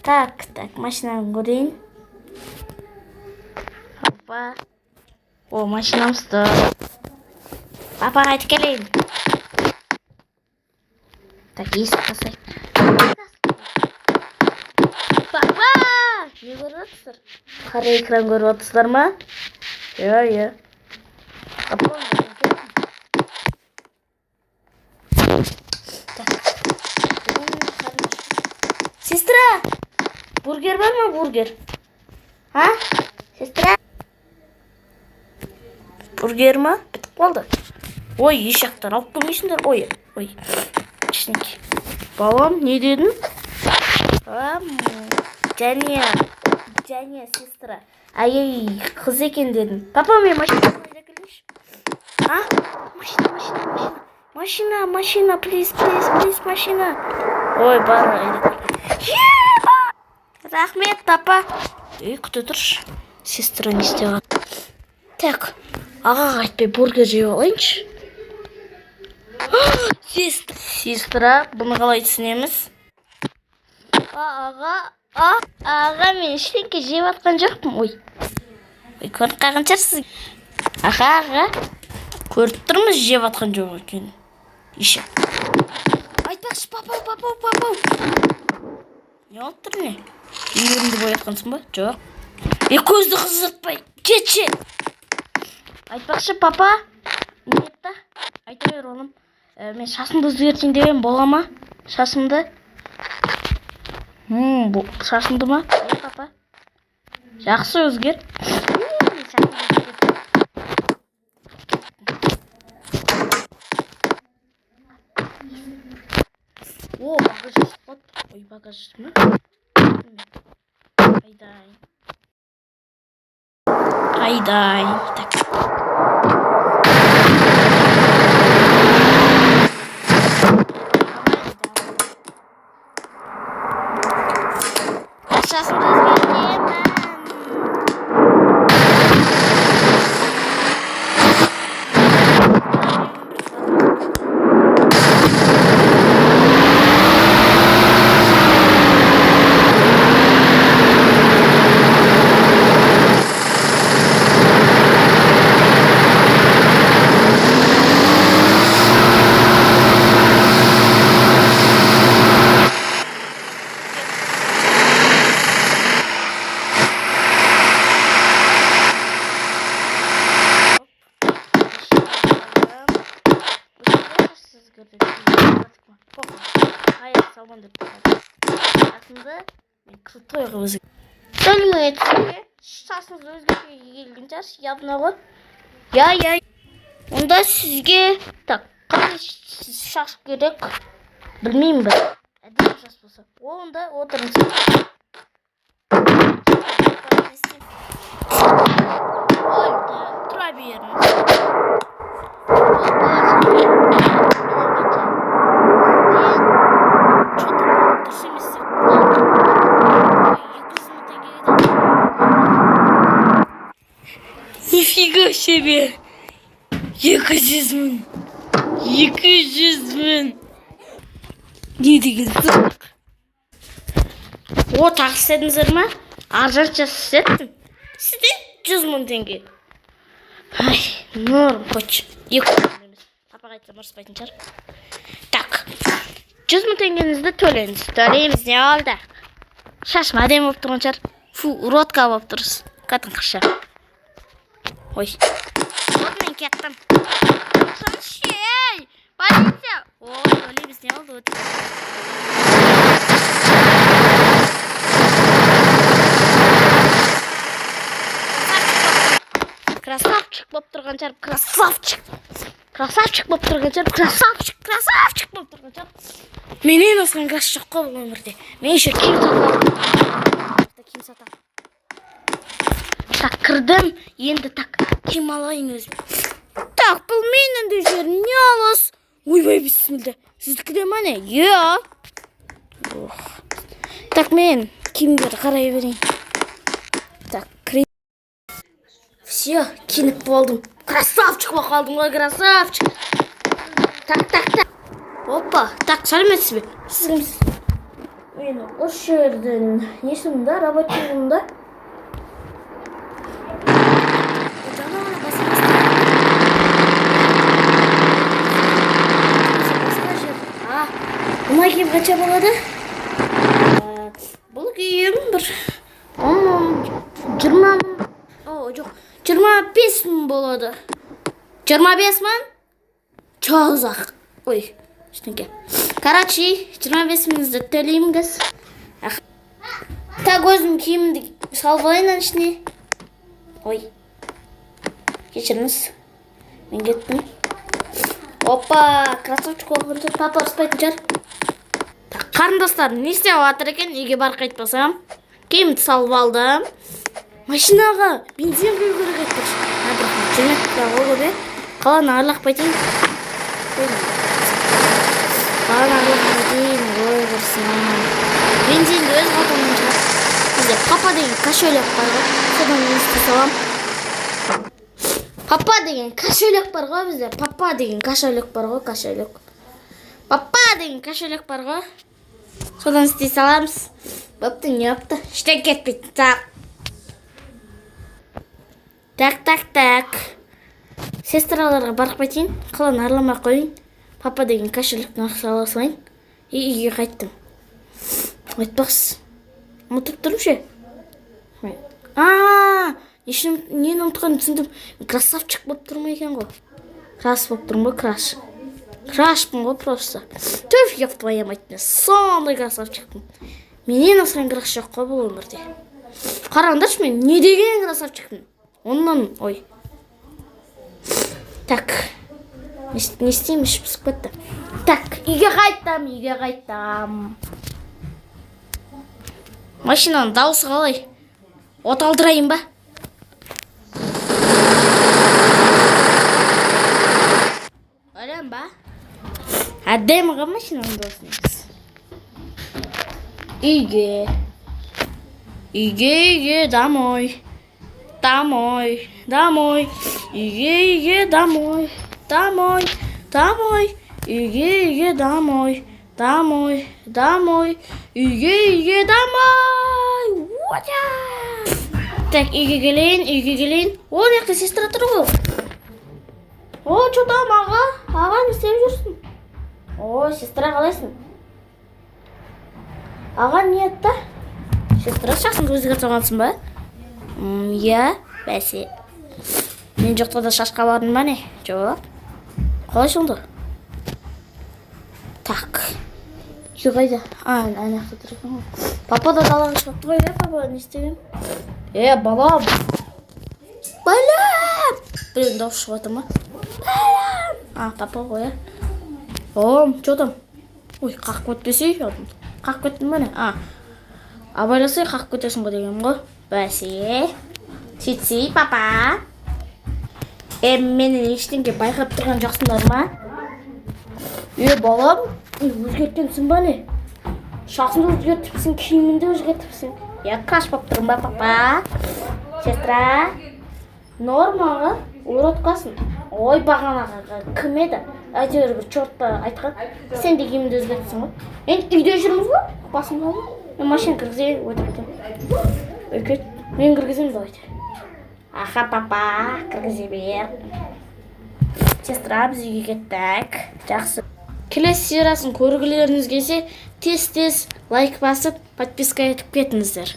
Так, машинаны көрейін. Опа. О, машинамыз тұр. Папа қайтып келейін. Так, есік қасайық. Папа! Не көріп отырсыздар? Қара экран көріп отырсыздар ма? Иә. Папа, сестра, бургер бар ма, бургер? А? Сестра? Бургер ма? Бітіп қалды. Ой, ешақтар алып келмейсіңдер. Ой. Кішінеке. Балам, не дедің? Және, сестра. Ай, қыз екен дедің. Папа, мен машинасына келейші. А? Машина, плиз, машина. Ой, бар. Рахмет, папа. Күте тұршы. Сестра не істеған. Так, ағаға айтпай бургер жеп алайыншы. Сестра, бұны қалай түсінеміз? Аға, мен ештеңке жеп атқан жоқпын. Ой, көріп қалған шығарсыз. Аға, көріп тұрмыз жеп атқан жоқ екен. Еші. Айтпақшы, папа. Не алып тұр не? Үйірімді боятқансың ба? Жоқ. Көзді қызыртпай, кетші. Айтпақшы, папа. Не етті? Айта бер, олым. Мен шашымды өзгертейін деген бола ма? Шашымды? Шашымды ма? Папа. Жақсы өзгер. О, багаж қот. Ой, багаж ма? Айдай. Так. Шашымды өзгертемін. Крутой қызы. Сәлеметсіз. Шашыңызды өзгертуге келген шығарсыз, явно ғой. Я. Онда сізге қандай шаш керек? Білмеймін бір. Әдемі шаш болса. Онда отырыңыз. Ольда, тұра беріңіз. Нифига себе! 200 мың! Не деген сұрақ? О, тағы істедіңіздер ма? Аржанша істеттім. Сізден 100 мың теңге. Ай, норм, қойшы. 200 мың емес. Папа қайтсам ұрыспайтын шығар. Так, 100 мың теңгенізді төлеңіз. Төлейміз, не алды? Шашым әдемі болып тұрған шығар. Фу, уродка болып тұрсыз. Қатынқышы. Ой. Вот мен кеттім. Шей! Полиция! Ой, төлейміз, не алды? Красавчик болып тұрған шығар. Красавчик болып тұрған шығар. Менен осыған газ жоқ қой бұл өмірде. Мен еще киім сатам. Так, кірдім. Енді киім алайын өзім. Так, бұл менің де жерім. Не алас? Ойбай, бисмилля. Сіздікі де ма не? Е. Так, мен киімдерді қарай берейін. Так, кірейін. Все, киініп болдым. Красавчик болып қалдым ғой, красавчик. Так. Опа, так, сәлеметсіз бе? Сіз кімсіз? мен осы жерден несімді рабочийімді мына киім қанша болады? Бұл киім бір 20 мың, жоқ, 25 мың болады. 25 мың? Çok uzak. Ой, ештеңке. Короче, 25 мыңызды төлейміз. Так, өзім киімді салып алайын ішіне. Ой, кешіріңіз. Мен кеттім. Опа, красавчик болып тұр. Папа ұрыспайтын шығар. Қарындастар, не істеп жатыр екен? Үйге барып қайтпасам. Киімді салып алдым. Машинаға бензин құю керек айтпақшы. Қаланы аралақпайтын. Ой құрсын. Бензинді өз қалтамнан шығар. Бізде папа деген кошелек бар ғой. Содан есті салам. Папа деген кошелек бар ғой бізде. Папа деген кошелек бар ғой, кошелек. Папа деген кошелек бар ғой. Содан істей саламыз. Бапты, не бапты? Іштен кетпейді. Так. Сестраларға барып қайтайын. Қаланы арламай қойын. Папа деген кошелектің ақша ала салайын. Үйге қайттым. Айтпақсыз. Ұмытып тұрмын ше. Нені ұмытқанын түсіндім. Красавчик болып тұрмай екен ғой. Краш болып тұрмын ғой, краш. Крашпын ғой просто. Төф, еп твоя мать, сондай красавчикпын. Менен асқан краш жоқ қой бұл өмірде. Қараңдаршы, мен не деген красавчикпін. Оннан, ой. Так. Не істеймін, ішіп пісіп кетті. Так, үйге қайттам. Машинаның дауысы қалай? От алдырайын ба? Ойлан ба? Әдемі ға машинаның дауысы. Үйге, домой. Үйге, домой. Үйге, домой. Так, үйге келейін. О, неқті сестра тұр ғой. О, чотам аға. Аға, не істеп жүрсің? О, сестра қалайсың? Аға, не етті? Сестра шақсын өзгерт соғансың ба? Я, бәсе. Мен жоқта да шашқа бардың ба не? Жоқ. Қалай сонда? Так. Үйге қайда? Аяқта тұр екен ғой. Папа да далаға шығыпты ғой, папа, не істеген? Балам. Біреудің дауыс шығып жатыр ма? Балам. Папа ғой, что там? Ой, қақып өтпесей. Қақып өттің ба не? Абайласай қақып өтесің ғой деген ғой. Бәсе. Сөйтсей, папа. Менің ештеңке байқап тұрған жақсыңдар ма? Балам, өзгерткенсің ба не? Шақсыңды өзгертіпсің, киіміңді өзгертіпсің. Краш болып тұрмын ба, папа? Сестра? Нормаға? Ұратқасын. Ой, бағанаға кім еді? Әйтеуір бір чортта айтқан. Сен де киіміңді өзгертіпсің ғой. Үйде жүрміз ғой? Басым қалды. Машина кіргізейін, өтіп. Мен кіргізейін ба өйтіп. Аха, папа, кіргізе бер. Сестра, біз үйге кеттік. Жақсы. Келесі сериясын көргілеріңіз келсе, тез лайк басып, подписка етіп кетіңіздер.